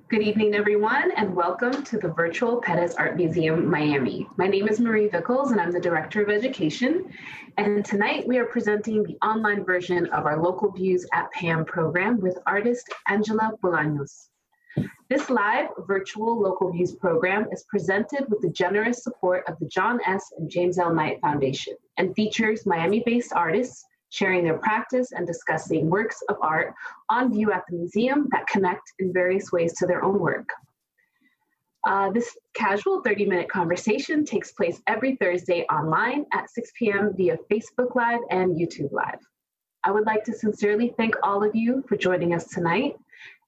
Good evening, everyone, and welcome to the virtual Perez Art Museum, Miami. My name is Marie Vickles, and I'm the Director of Education. And tonight we are presenting the online version of our Local Views at PAMM program with artist Angela Bolaños. This live virtual Local Views program is presented with the generous support of the John S. and James L. Knight Foundation and features Miami-based artists sharing their practice and discussing works of art on view at the museum that connect in various ways to their own work. This casual 30-minute conversation takes place every Thursday online at 6 p.m. via Facebook Live and YouTube Live. I would like to sincerely thank all of you for joining us tonight.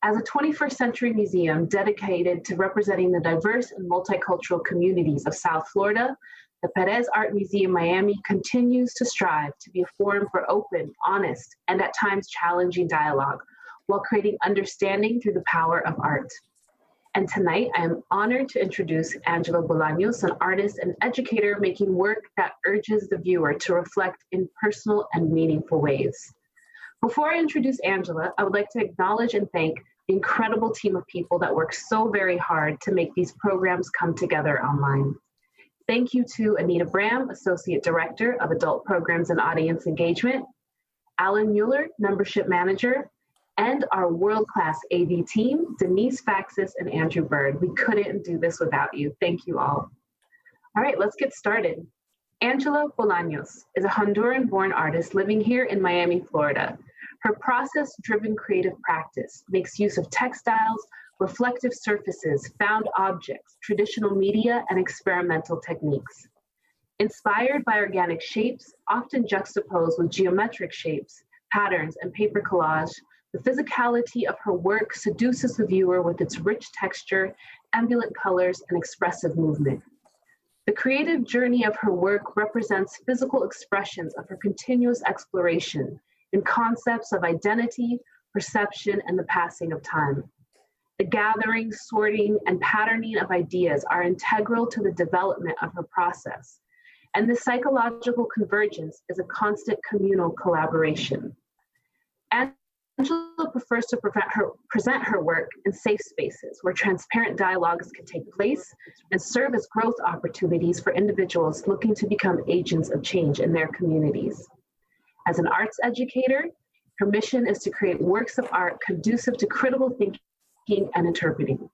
As a 21st century museum dedicated to representing the diverse and multicultural communities of South Florida, the Perez Art Museum Miami continues to strive to be a forum for open, honest, and at times challenging dialogue while creating understanding through the power of art. And tonight, I am honored to introduce Angela Bolaños, an artist and educator making work that urges the viewer to reflect in personal and meaningful ways. Before I introduce Angela, I would like to acknowledge and thank the incredible team of people that work so very hard to make these programs come together online. Thank you to Anita Bram, Associate Director of Adult Programs and Audience Engagement, Alan Mueller, Membership Manager, and our world-class AV team, Denise Faxis and Andrew Bird. We couldn't do this without you. Thank you all. All right, let's get started. Angela Bolaños is a Honduran-born artist living here in Miami, Florida. Her process-driven creative practice makes use of textiles, reflective surfaces, found objects, traditional media, and experimental techniques. Inspired by organic shapes, often juxtaposed with geometric shapes, patterns, and paper collage, the physicality of her work seduces the viewer with its rich texture, ebullient colors, and expressive movement. The creative journey of her work represents physical expressions of her continuous exploration in concepts of identity, perception, and the passing of time. The gathering, sorting, and patterning of ideas are integral to the development of her process, and the psychological convergence is a constant communal collaboration. Angela prefers to present her work in safe spaces where transparent dialogues can take place and serve as growth opportunities for individuals looking to become agents of change in their communities. As an arts educator, her mission is to create works of art conducive to critical thinking and interpreting.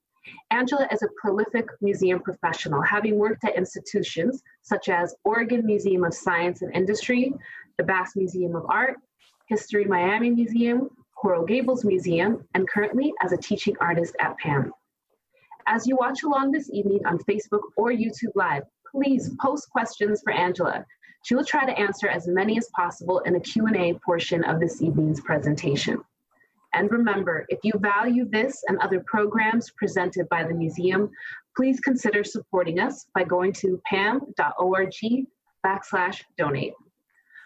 Angela is a prolific museum professional, having worked at institutions such as Oregon Museum of Science and Industry, the Bass Museum of Art, History Miami Museum, Coral Gables Museum, and currently as a teaching artist at PAMM. As you watch along this evening on Facebook or YouTube Live, please post questions for Angela. She will try to answer as many as possible in the Q&A portion of this evening's presentation. And remember, if you value this and other programs presented by the museum, please consider supporting us by going to pamm.org/donate.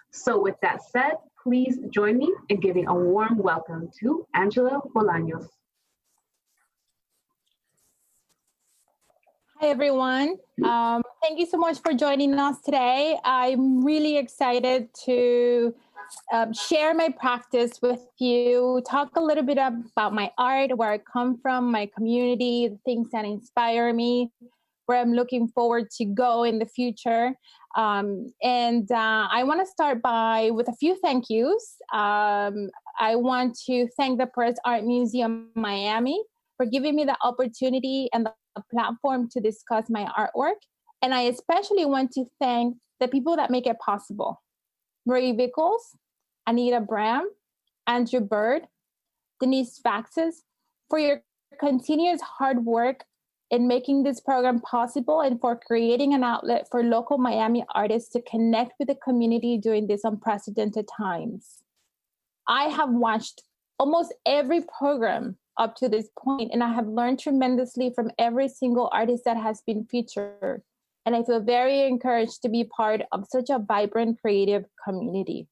So with that said, please join me in giving a warm welcome to Angela Bolaños. Hi, everyone. Thank you so much for joining us today. I'm really excited to share my practice with you, talk a little bit about my art, where I come from, my community, the things that inspire me, where I'm looking forward to go in the future. I want to start with a few thank yous. I want to thank the Perez Art Museum Miami for giving me the opportunity and the platform to discuss my artwork. And I especially want to thank the people that make it possible. Marie Vickles, Anita Bram, Andrew Bird, Denise Faxis, for your continuous hard work in making this program possible and for creating an outlet for local Miami artists to connect with the community during these unprecedented times. I have watched almost every program up to this point, and I have learned tremendously from every single artist that has been featured. And I feel very encouraged to be part of such a vibrant, creative community.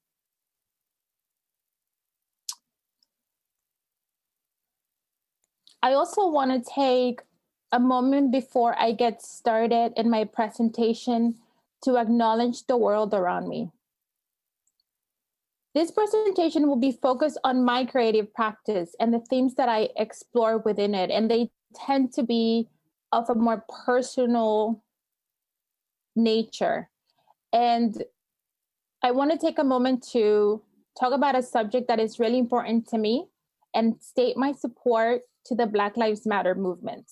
I also want to take a moment before I get started in my presentation to acknowledge the world around me. This presentation will be focused on my creative practice and the themes that I explore within it, and they tend to be of a more personal nature. And I want to take a moment to talk about a subject that is really important to me and state my support to the Black Lives Matter movement.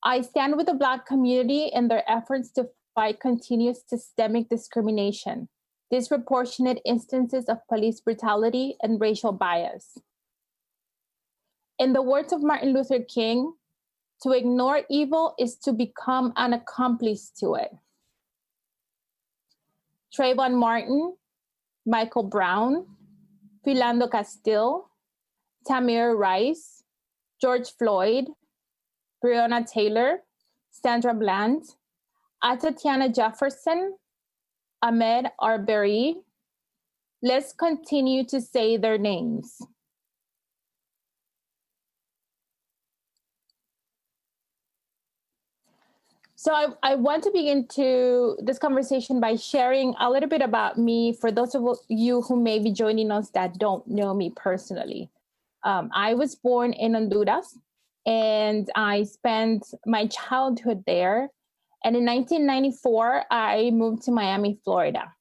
I stand with the Black community in their efforts to fight continuous systemic discrimination, disproportionate instances of police brutality, and racial bias. In the words of Martin Luther King, to ignore evil is to become an accomplice to it. Trayvon Martin, Michael Brown, Philando Castile, Tamir Rice, George Floyd, Breonna Taylor, Sandra Bland, Atatiana Jefferson, Ahmaud Arbery. Let's continue to say their names. So I want to begin to this conversation by sharing a little bit about me for those of you who may be joining us that don't know me personally. I was born in Honduras, and I spent my childhood there. And in 1994, I moved to Miami, Florida.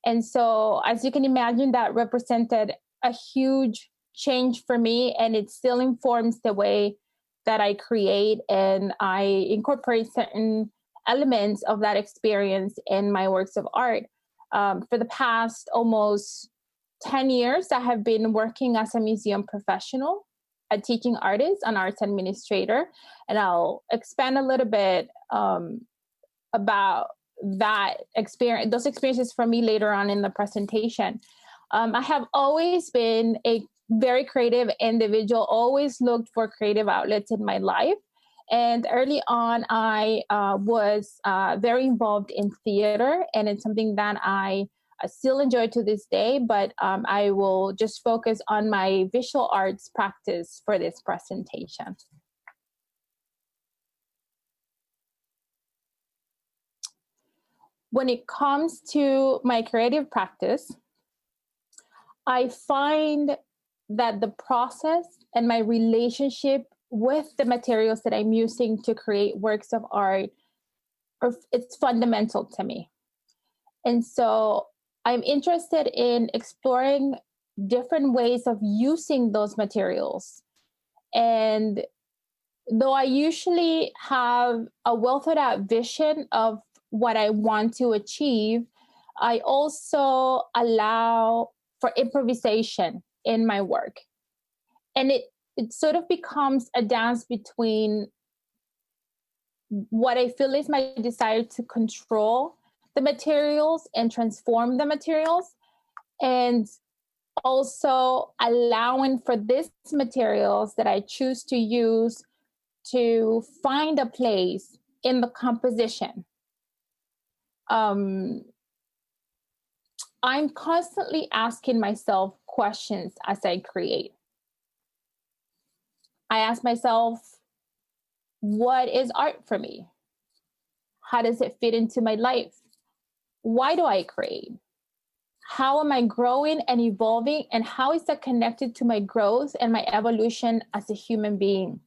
And so, as you can imagine, that represented a huge change for me, and it still informs the way that I create, and I incorporate certain elements of that experience in my works of art. For the past almost 10 years, I have been working as a museum professional, a teaching artist, an arts administrator, and I'll expand a little bit about that experience, those experiences for me later on in the presentation. I have always been a very creative individual, always looked for creative outlets in my life. And early on, I was very involved in theater, and it's something that I still enjoy to this day, but I will just focus on my visual arts practice for this presentation. When it comes to my creative practice, I find that the process and my relationship with the materials that I'm using to create works of art, it's fundamental to me. And so I'm interested in exploring different ways of using those materials. And though I usually have a well thought out vision of what I want to achieve, I also allow for improvisation in my work. And it sort of becomes a dance between what I feel is my desire to control the materials and transform the materials, and also allowing for these materials that I choose to use to find a place in the composition. I'm constantly asking myself questions as I create. I ask myself, what is art for me? How does it fit into my life? Why do I create? How am I growing and evolving? And how is that connected to my growth and my evolution as a human being?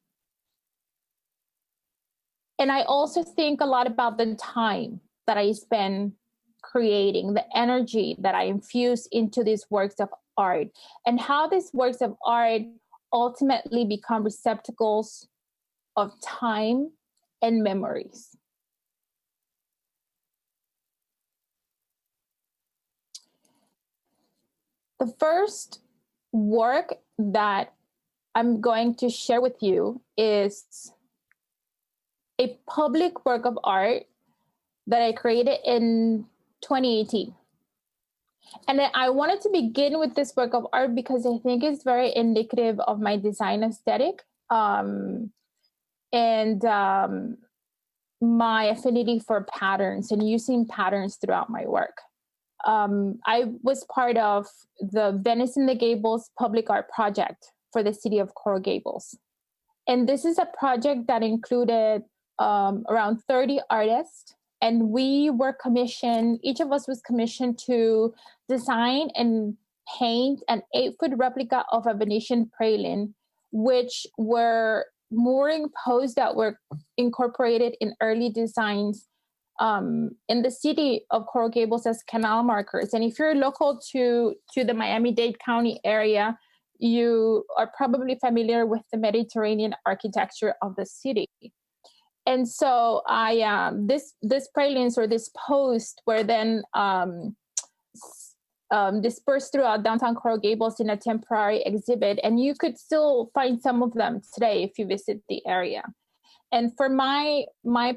And I also think a lot about the time that I spend creating, the energy that I infuse into these works of art, and how these works of art ultimately become receptacles of time and memories. The first work that I'm going to share with you is a public work of art that I created in 2018. And then I wanted to begin with this work of art because I think it's very indicative of my design aesthetic and my affinity for patterns and using patterns throughout my work. I was part of the Venice and the Gables public art project for the city of Coral Gables. And this is a project that included around 30 artists. And we were commissioned, each of us was commissioned to design and paint an 8-foot replica of a Venetian praline, which were mooring posts that were incorporated in early designs in the city of Coral Gables as canal markers. And if you're local to the Miami-Dade County area, you are probably familiar with the Mediterranean architecture of the city. And so this pralines or this post were then dispersed throughout downtown Coral Gables in a temporary exhibit. And you could still find some of them today if you visit the area. And for my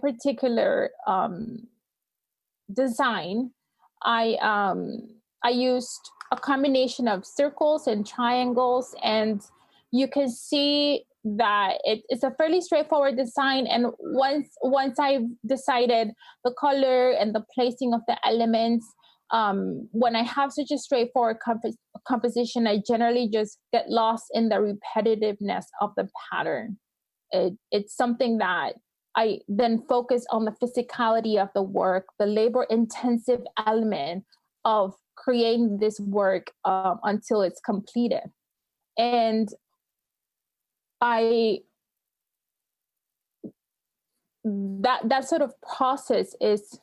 particular design, I used a combination of circles and triangles, and you can see that it's a fairly straightforward design. And once I've decided the color and the placing of the elements, when I have such a straightforward composition, I generally just get lost in the repetitiveness of the pattern. It's something that I then focus on the physicality of the work, the labor-intensive element of creating this work until it's completed. And that sort of process is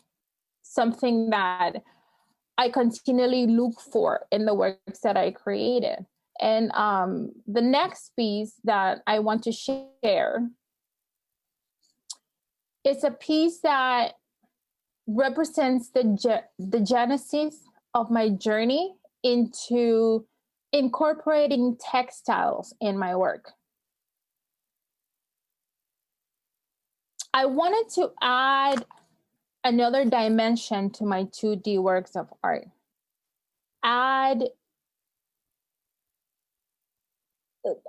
something that I continually look for in the works that I created. And the next piece that I want to share is a piece that represents the genesis of my journey into incorporating textiles in my work. I wanted to add another dimension to my 2D works of art. Add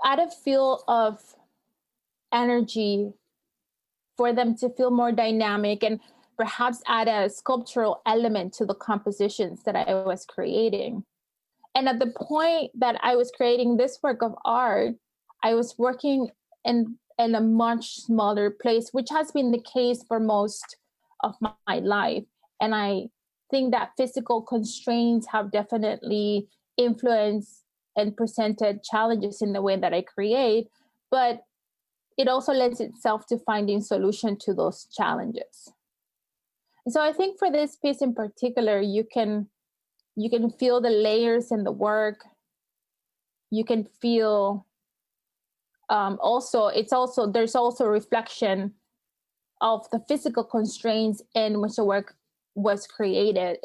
a feel of energy for them to feel more dynamic, and perhaps add a sculptural element to the compositions that I was creating. And at the point that I was creating this work of art, I was working in a much smaller place, which has been the case for most of my life. And I think that physical constraints have definitely influenced and presented challenges in the way that I create, but it also lends itself to finding solution to those challenges. And so I think for this piece in particular, you can feel the layers in the work. You can feel there's also reflection of the physical constraints in which the work was created.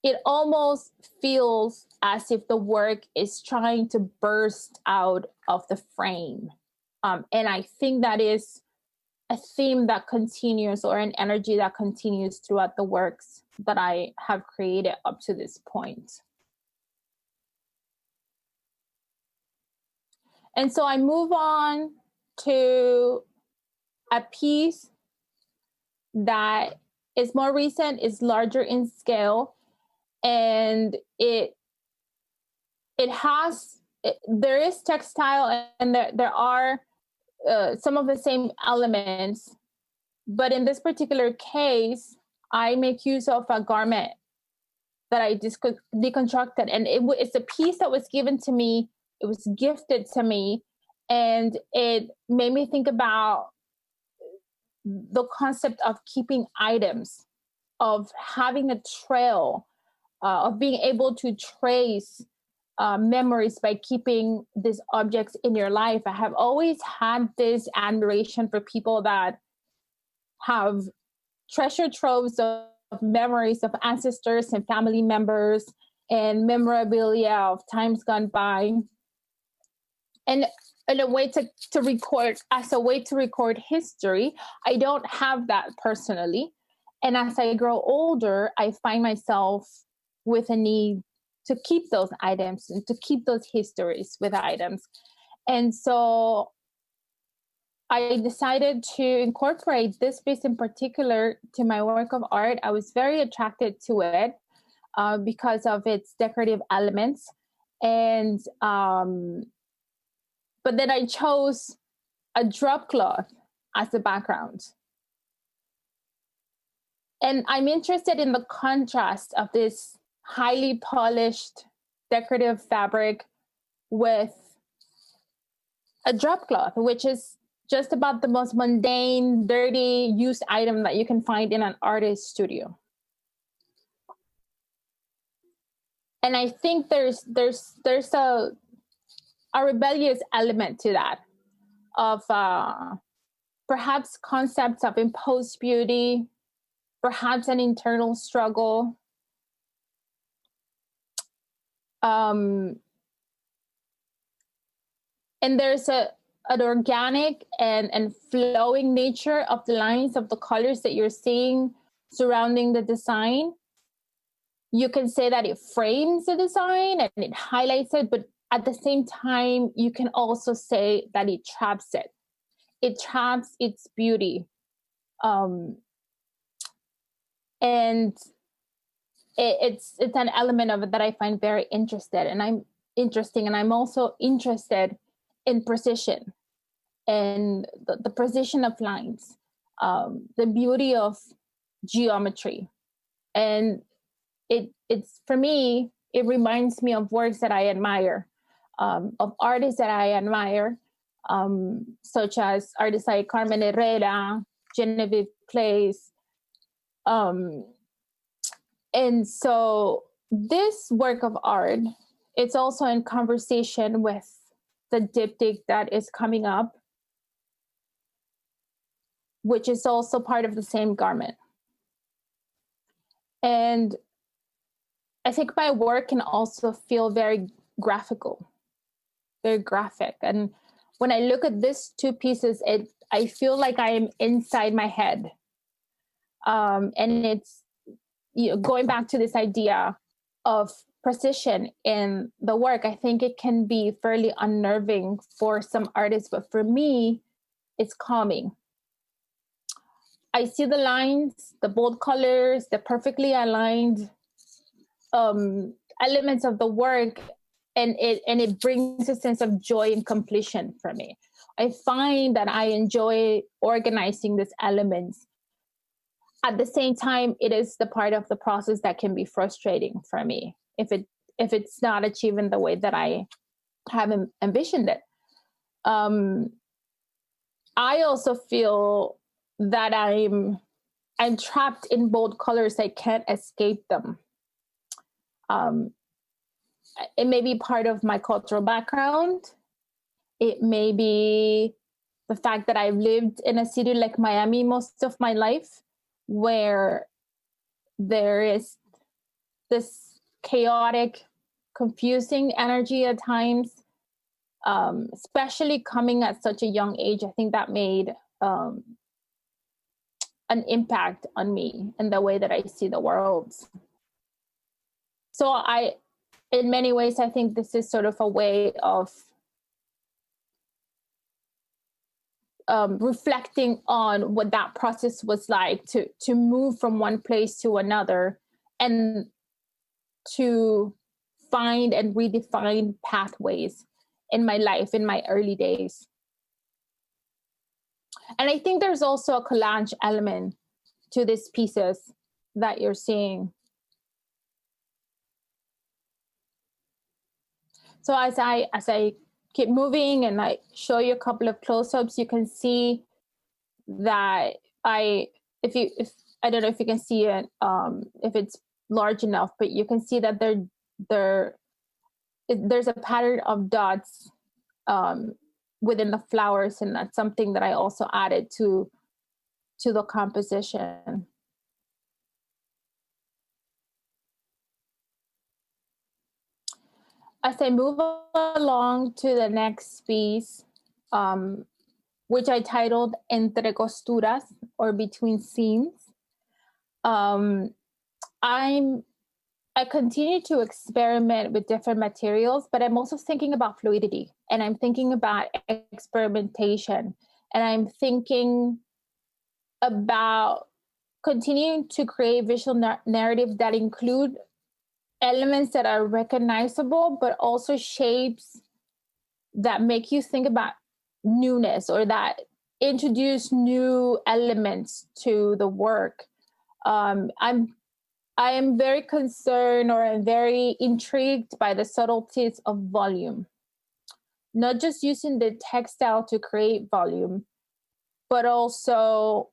It almost feels as if the work is trying to burst out of the frame. And I think that is a theme that continues, or an energy that continues throughout the works that I have created up to this point. And so I move on to a piece that is more recent, is larger in scale, and there is textile, and there are some of the same elements, but in this particular case, I make use of a garment that I deconstructed, and it's a piece that was given to me. It was gifted to me, and it made me think about the concept of keeping items, of having a trail, of being able to trace memories by keeping these objects in your life. I have always had this admiration for people that have treasure troves of memories of ancestors and family members and memorabilia of times gone by. And in a way to record, as a way to record history. I don't have that personally. And as I grow older, I find myself with a need to keep those items and to keep those histories with items. And so I decided to incorporate this piece in particular to my work of art. I was very attracted to it because of its decorative elements. And but then I chose a drop cloth as the background. And I'm interested in the contrast of this highly polished decorative fabric with a drop cloth, which is just about the most mundane, dirty, used item that you can find in an artist's studio. And I think there's a rebellious element to that, of perhaps concepts of imposed beauty, perhaps an internal struggle. And there's an organic and flowing nature of the lines of the colors that you're seeing surrounding the design. You can say that it frames the design and it highlights it, but at the same time, you can also say that it traps it. It traps its beauty. And it's an element of it that I find very interesting. And I'm also interested in precision and the precision of lines, the beauty of geometry. And it's for me, it reminds me of works that I admire, of artists that I admire, such as artists like Carmen Herrera, Genevieve Place. And so this work of art, it's also in conversation with the diptych that is coming up, which is also part of the same garment. And I think my work can also feel very graphical, very graphic. And when I look at these two pieces, I feel like I am inside my head. And it's, going back to this idea of precision in the work, I think it can be fairly unnerving for some artists, but for me, it's calming. I see the lines, the bold colors, the perfectly aligned elements of the work, and it brings a sense of joy and completion for me. I find that I enjoy organizing these elements. At the same time, it is the part of the process that can be frustrating for me if it's not achieved in the way that I have envisioned it. I also feel that I'm trapped in bold colors. I can't escape them. It may be part of my cultural background. It may be the fact that I've lived in a city like Miami most of my life, where there is this chaotic, confusing energy at times, especially coming at such a young age. I think that made an impact on me and the way that I see the world. So in many ways, I think this is sort of a way of reflecting on what that process was like to move from one place to another and to find and redefine pathways in my life in my early days. And I think there's also a collage element to these pieces that you're seeing. So as I keep moving and I show you a couple of close-ups, you can see that I don't know if you can see it, if it's large enough, but you can see that there's a pattern of dots within the flowers, and that's something that I also added to the composition. As I move along to the next piece, which I titled Entre Costuras, or Between Seams, I continue to experiment with different materials, but I'm also thinking about fluidity, and I'm thinking about experimentation, and I'm thinking about continuing to create visual narratives that include elements that are recognizable, but also shapes that make you think about newness or that introduce new elements to the work. I am very concerned, or I'm very intrigued by the subtleties of volume. not just using the textile to create volume, but also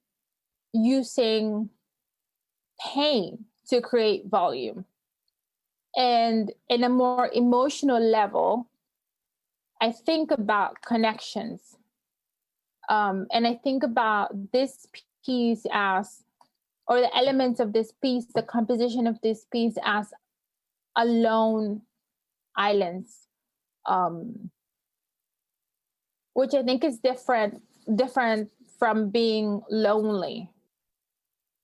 using pain to create volume. And in a more emotional level, I think about connections. And I think about this piece as, or the elements of this piece, the composition of this piece as alone islands, which I think is different from being lonely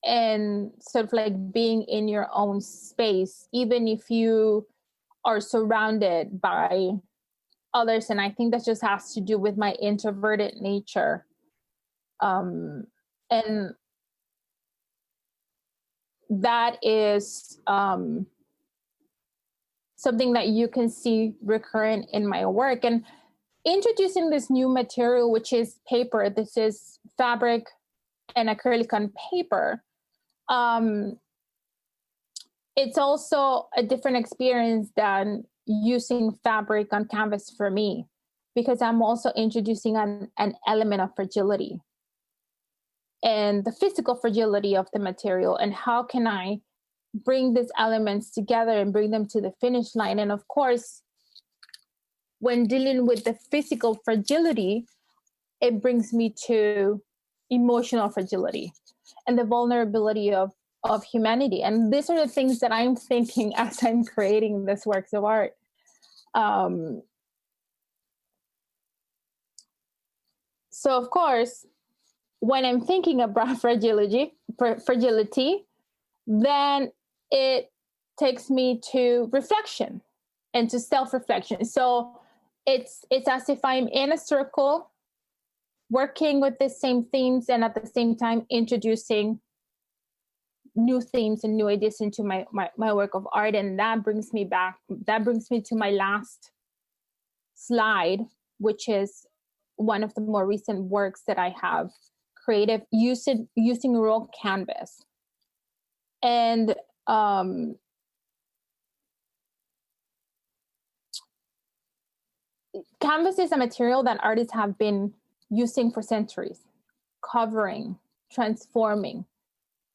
and sort of like being in your own space, even if you are surrounded by others. And I think that just has to do with my introverted nature. And that is something that you can see recurrent in my work. And introducing this new material, which is paper, this is fabric and acrylic on paper. It's also a different experience than using fabric on canvas for me, because I'm also introducing an element of fragility and the physical fragility of the material, and how can I bring these elements together and bring them to the finish line. And of course, when dealing with the physical fragility, it brings me to emotional fragility and the vulnerability of humanity. And these are the things that I'm thinking as I'm creating these works of art. So of course, when I'm thinking about fragility, then it takes me to reflection and to self-reflection. So it's as if I'm in a circle working with the same themes, and at the same time introducing new themes and new ideas into my work of art. And that brings me to my last slide, which is one of the more recent works that I have created using raw canvas. And canvas is a material that artists have been using for centuries, covering, transforming.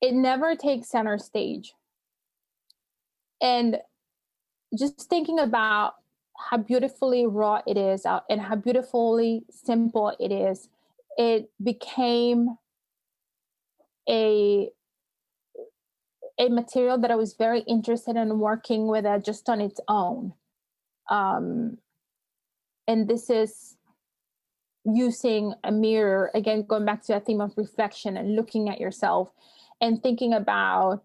It never takes center stage. And just thinking about how beautifully raw it is and how beautifully simple it is, it became a material that I was very interested in working with just on its own. And this is using a mirror, again, going back to a theme of reflection and looking at yourself and thinking about,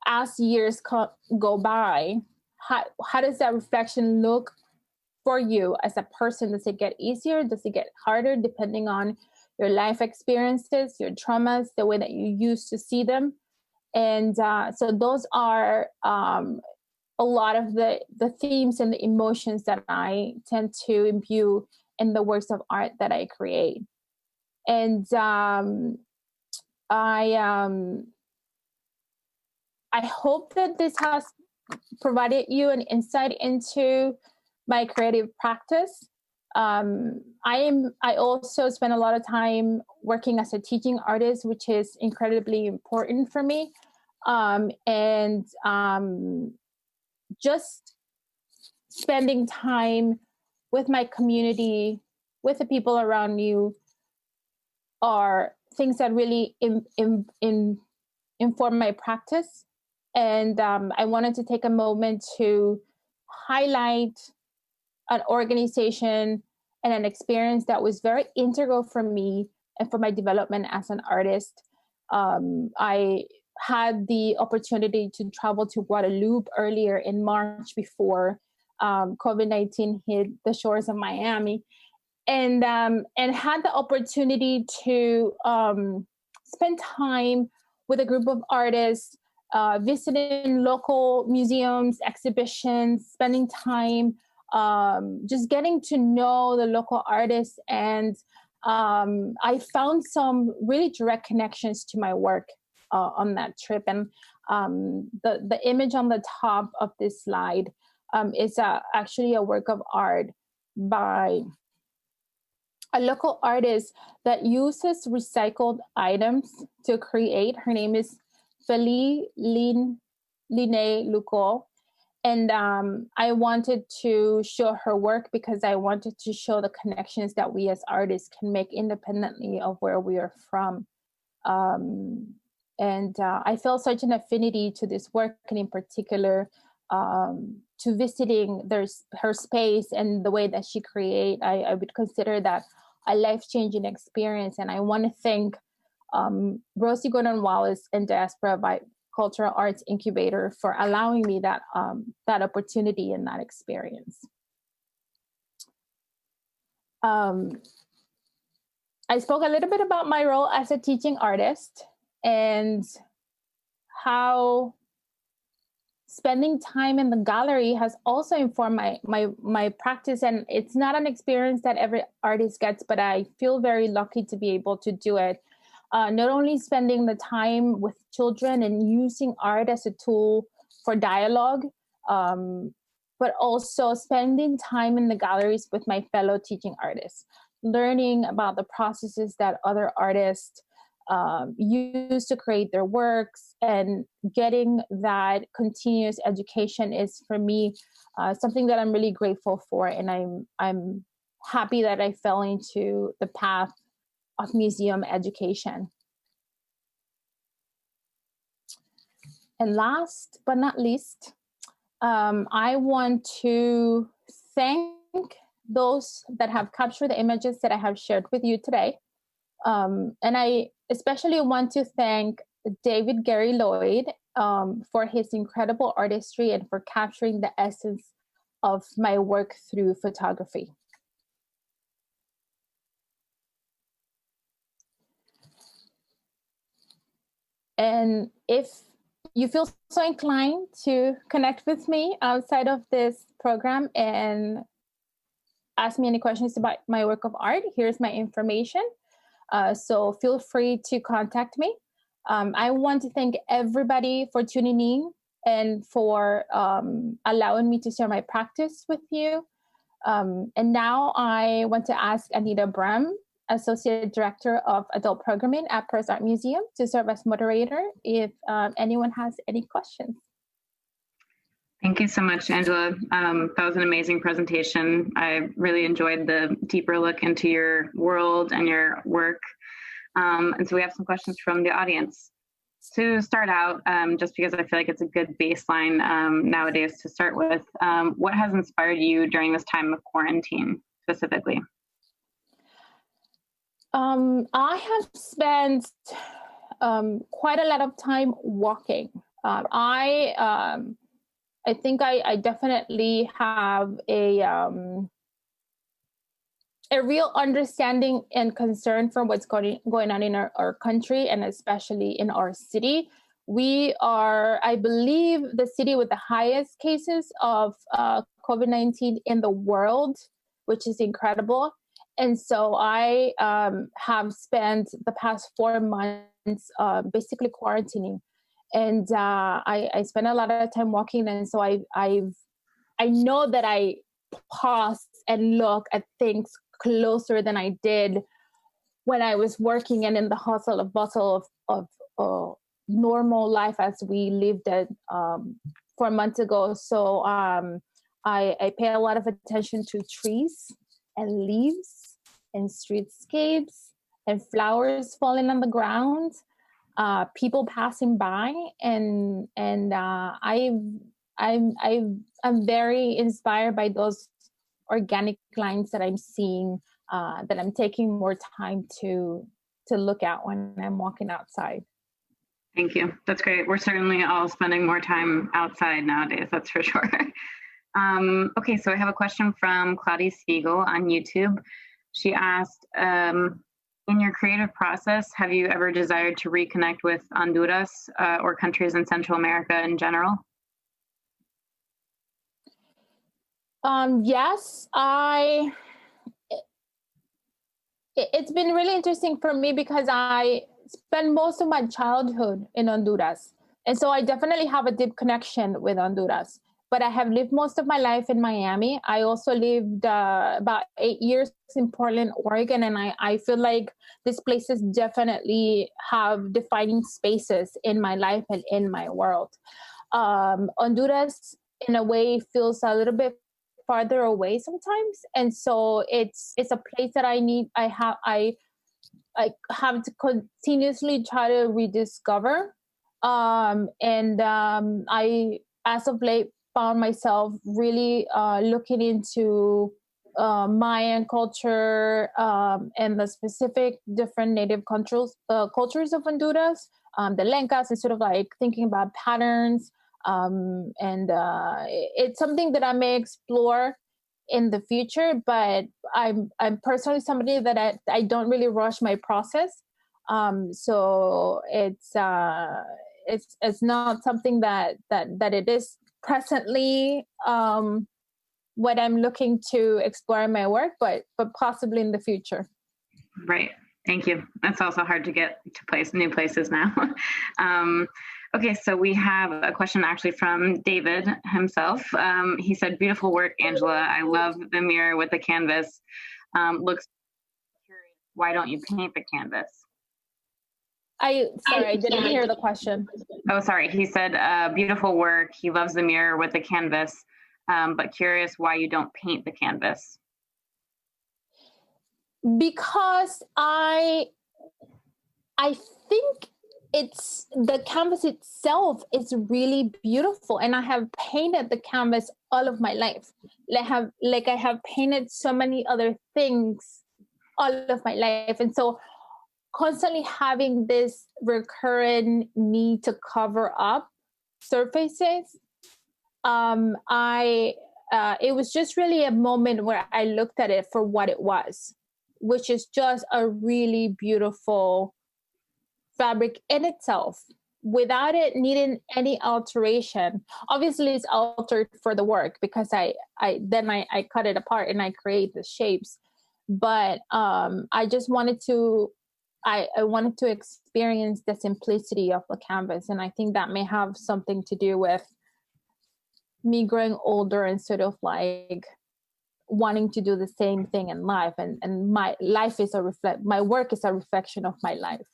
as years go by, how does that reflection look for you as a person? Does it get easier? Does it get harder, depending on your life experiences, your traumas, the way that you used to see them? And so those are a lot of the themes and the emotions that I tend to imbue in the works of art that I create. And I hope that this has provided you an insight into my creative practice. I also spend a lot of time working as a teaching artist, which is incredibly important for me. And just spending time with my community, with the people around you, are things that really inform my practice. And I wanted to take a moment to highlight an organization and an experience that was very integral for me and for my development as an artist. I had the opportunity to travel to Guadeloupe earlier in March before COVID-19 hit the shores of Miami, and had the opportunity to spend time with a group of artists, visiting local museums, exhibitions, spending time just getting to know the local artists. And I found some really direct connections to my work on that trip. And the image on the top of this slide is actually a work of art by a local artist that uses recycled items to create. Her name is Line Luco. And I wanted to show her work because I wanted to show the connections that we as artists can make independently of where we are from. I felt such an affinity to this work, and in particular to visiting her space and the way that she creates. I would consider that a life-changing experience, and I want to thank Rosie Gordon-Wallace and Diaspora by Cultural Arts Incubator for allowing me that opportunity and that experience. I spoke a little bit about my role as a teaching artist and how spending time in the gallery has also informed my practice. And it's not an experience that every artist gets, but I feel very lucky to be able to do it. Not only spending the time with children and using art as a tool for dialogue, but also spending time in the galleries with my fellow teaching artists, learning about the processes that other artists use to create their works, and getting that continuous education is, for me, something that I'm really grateful for. And I'm happy that I fell into the path of museum education. And last but not least, I want to thank those that have captured the images that I have shared with you today. And I especially want to thank David Gary Lloyd for his incredible artistry and for capturing the essence of my work through photography. And if you feel so inclined to connect with me outside of this program and ask me any questions about my work of art, here's my information. So feel free to contact me. I want to thank everybody for tuning in and for allowing me to share my practice with you. And now I want to ask Anita Bram, Associate Director of Adult Programming at Perth Art Museum, to serve as moderator if anyone has any questions. Thank you so much, Angela. That was an amazing presentation. I really enjoyed the deeper look into your world and your work. And so we have some questions from the audience. To start out, just because I feel like it's a good baseline nowadays to start with, what has inspired you during this time of quarantine specifically? I have spent quite a lot of time walking. I think I definitely have a real understanding and concern for what's going on in our country, and especially in our city. We are, I believe, the city with the highest cases of COVID-19 in the world, which is incredible. And so I have spent the past 4 months basically quarantining. And I spent a lot of time walking, and so I know that I pause and look at things closer than I did when I was working and in the hustle and bustle of normal life as we lived it 4 months ago. So I pay a lot of attention to trees and leaves and streetscapes and flowers falling on the ground. People passing by, and I'm very inspired by those organic lines that I'm seeing, that I'm taking more time to look at when I'm walking outside. Thank you. That's great. We're certainly all spending more time outside nowadays, that's for sure. Okay, so I have a question from Claudia Siegel on YouTube. She asked, in your creative process, have you ever desired to reconnect with Honduras or countries in Central America in general? Yes, it's been really interesting for me because I spent most of my childhood in Honduras. And so I definitely have a deep connection with Honduras. but I have lived most of my life in Miami. I also lived about 8 years in Portland, Oregon, and I feel like these places definitely have defining spaces in my life and in my world. Honduras, in a way, feels a little bit farther away sometimes, and so it's a place that I have to continuously try to rediscover. I, as of late, found myself really looking into Mayan culture and the specific different native cultures of Honduras, the Lencas, and sort of like thinking about patterns. It's something that I may explore in the future, but I'm personally somebody that I don't really rush my process. So it's not something that it is presently what I'm looking to explore in my work, but possibly in the future. Right. Thank you. That's also hard to get to new places now. Okay, so we have a question actually from David himself. He said, "Beautiful work, Angela. I love the mirror with the canvas. Looks curious. Why don't you paint the canvas?" I didn't hear the question. Oh, sorry. He said, "Beautiful work. He loves the mirror with the canvas, but curious why you don't paint the canvas." Because I think it's the canvas itself is really beautiful, and I have painted the canvas all of my life. I have painted so many other things all of my life, and so constantly having this recurrent need to cover up surfaces. It was just really a moment where I looked at it for what it was, which is just a really beautiful fabric in itself, without it needing any alteration. Obviously, it's altered for the work because I cut it apart and I create the shapes. But I just wanted to I wanted to experience the simplicity of the canvas, and I think that may have something to do with me growing older and sort of like wanting to do the same thing in life, and my life is my work is a reflection of my life.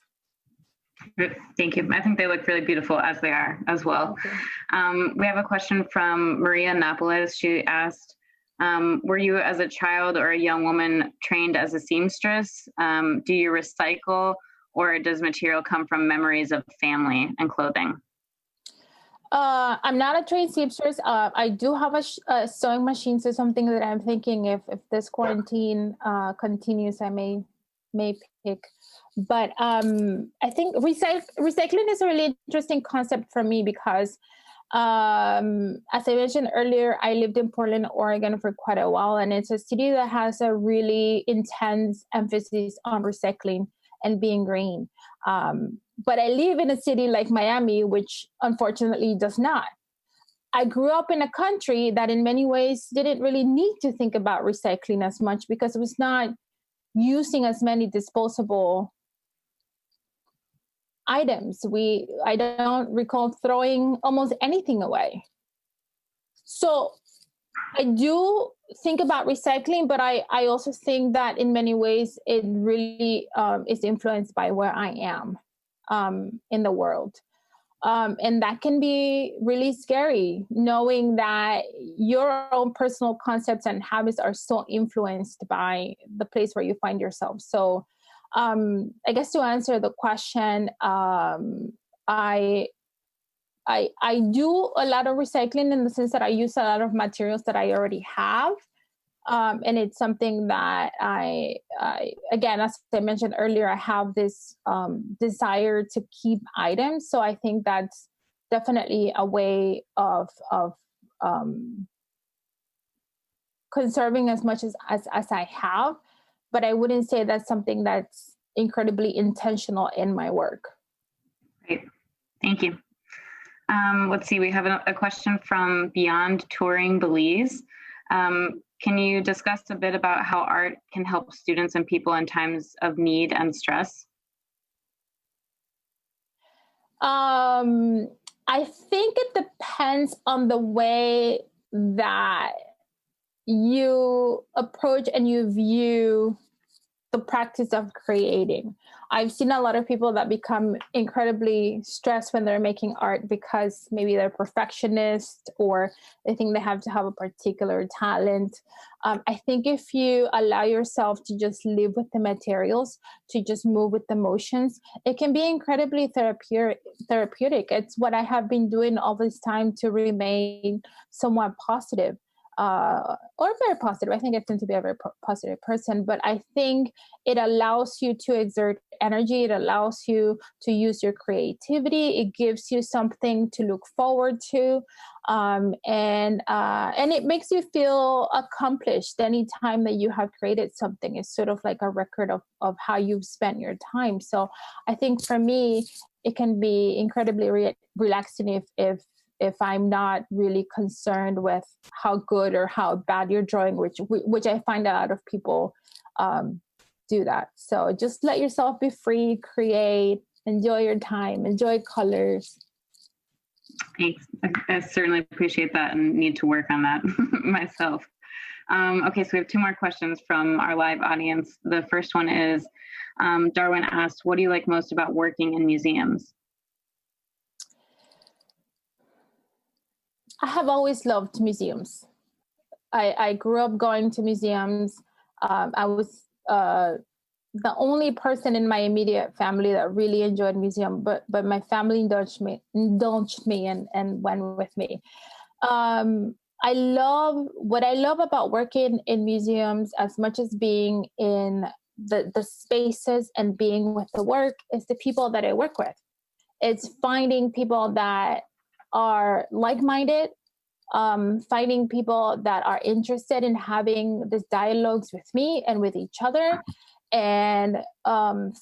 Thank you. I think they look really beautiful as they are as well. We have a question from Maria Napoles. She asked, were you as a child or a young woman trained as a seamstress? Do you recycle, or does material come from memories of family and clothing? I'm not a trained seamstress. I do have a sewing machine, so something that I'm thinking if this quarantine continues, I may pick. But I think recycling is a really interesting concept for me because, as I mentioned earlier, I lived in Portland, Oregon for quite a while, and it's a city that has a really intense emphasis on recycling and being green. But I live in a city like Miami, which unfortunately does not. I grew up in a country that in many ways didn't really need to think about recycling as much because it was not using as many disposable items. I don't recall throwing almost anything away. So I do think about recycling, but I also think that in many ways it really is influenced by where I am in the world. And that can be really scary, knowing that your own personal concepts and habits are so influenced by the place where you find yourself. So I guess to answer the question, I do a lot of recycling in the sense that I use a lot of materials that I already have. And it's something that I again, as I mentioned earlier, I have this desire to keep items. So I think that's definitely a way of conserving as much as I have. But I wouldn't say that's something that's incredibly intentional in my work. Great. Thank you. Let's see, we have a question from Beyond Touring Belize. Can you discuss a bit about how art can help students and people in times of need and stress? I think it depends on the way that you approach and you view the practice of creating. I've seen a lot of people that become incredibly stressed when they're making art because maybe they're perfectionists or they think they have to have a particular talent. I think if you allow yourself to just live with the materials, to just move with the motions, it can be incredibly therapeutic. It's what I have been doing all this time to remain somewhat positive. Or very positive. I think I tend to be a very positive person, but I think it allows you to exert energy. It allows you to use your creativity. It gives you something to look forward to, and it makes you feel accomplished anytime that you have created something. It's sort of like a record of how you've spent your time. So I think for me, it can be incredibly relaxing if I'm not really concerned with how good or how bad you're drawing, which I find a lot of people do that. So just let yourself be free, create, enjoy your time, enjoy colors. Thanks. I certainly appreciate that and need to work on that myself. Okay, so we have two more questions from our live audience. The first one is, Darwin asked, what do you like most about working in museums? I have always loved museums. I grew up going to museums. I was the only person in my immediate family that really enjoyed museum, but my family indulged me and went with me. What I love about working in museums as much as being in the spaces and being with the work is the people that I work with. It's finding people that are like-minded, finding people that are interested in having these dialogues with me and with each other, and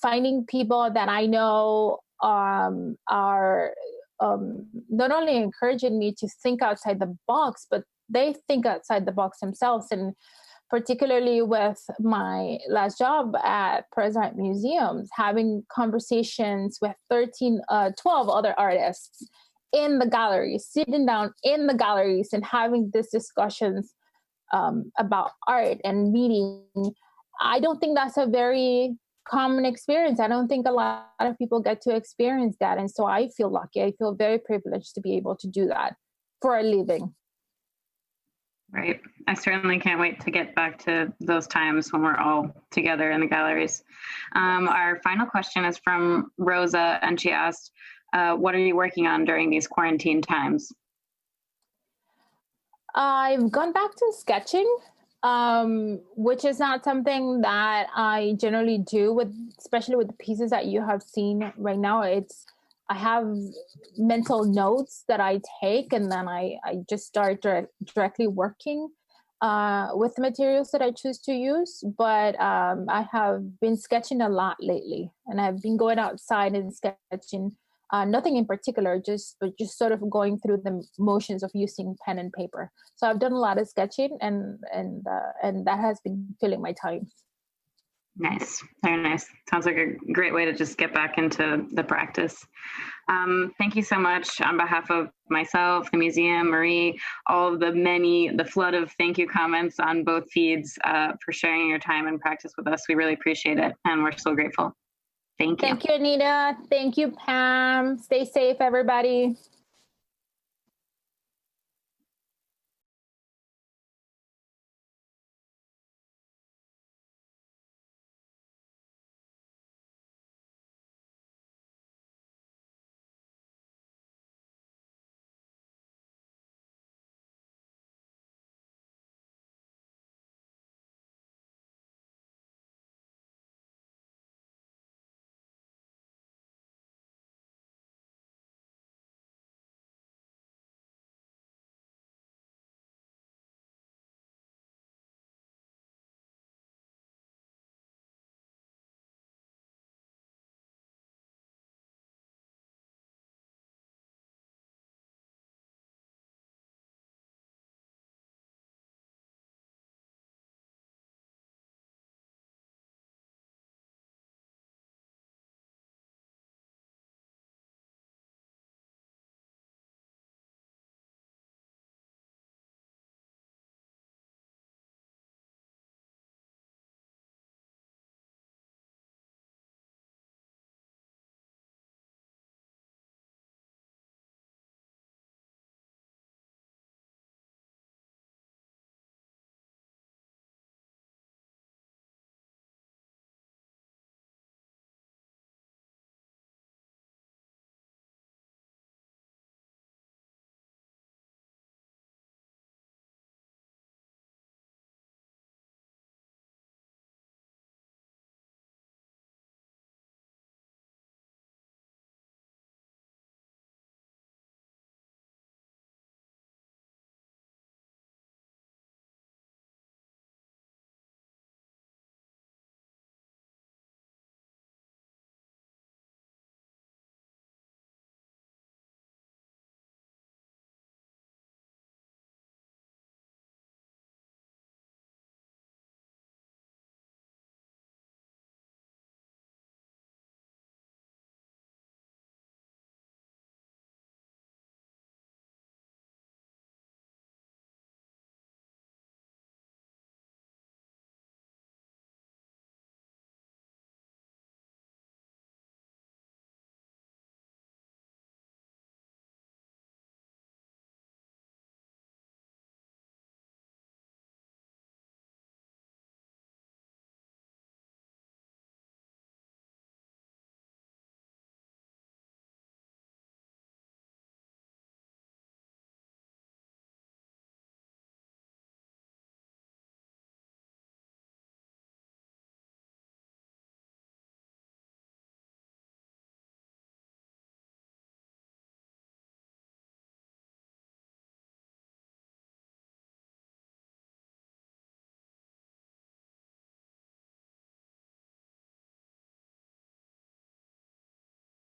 finding people that I know are not only encouraging me to think outside the box, but they think outside the box themselves. And particularly with my last job at Perez Art Museums, having conversations with 12 other artists in the galleries, sitting down in the galleries and having these discussions about art and meeting. I don't think that's a very common experience. I don't think a lot of people get to experience that. And so I feel lucky. I feel very privileged to be able to do that for a living. Right. I certainly can't wait to get back to those times when we're all together in the galleries. Our final question is from Rosa, and she asked, what are you working on during these quarantine times? I've gone back to sketching, which is not something that I generally do, especially with the pieces that you have seen right now. I have mental notes that I take, and then I just start directly working with the materials that I choose to use. But I have been sketching a lot lately, and I've been going outside and sketching. Nothing in particular, just sort of going through the motions of using pen and paper. So I've done a lot of sketching, and that has been filling my time. Nice, very nice. Sounds like a great way to just get back into the practice. Thank you so much on behalf of myself, the museum, Marie, all of the flood of thank you comments on both feeds for sharing your time and practice with us. We really appreciate it, and we're so grateful. Thank you. Thank you, Anita. Thank you, Pam. Stay safe, everybody.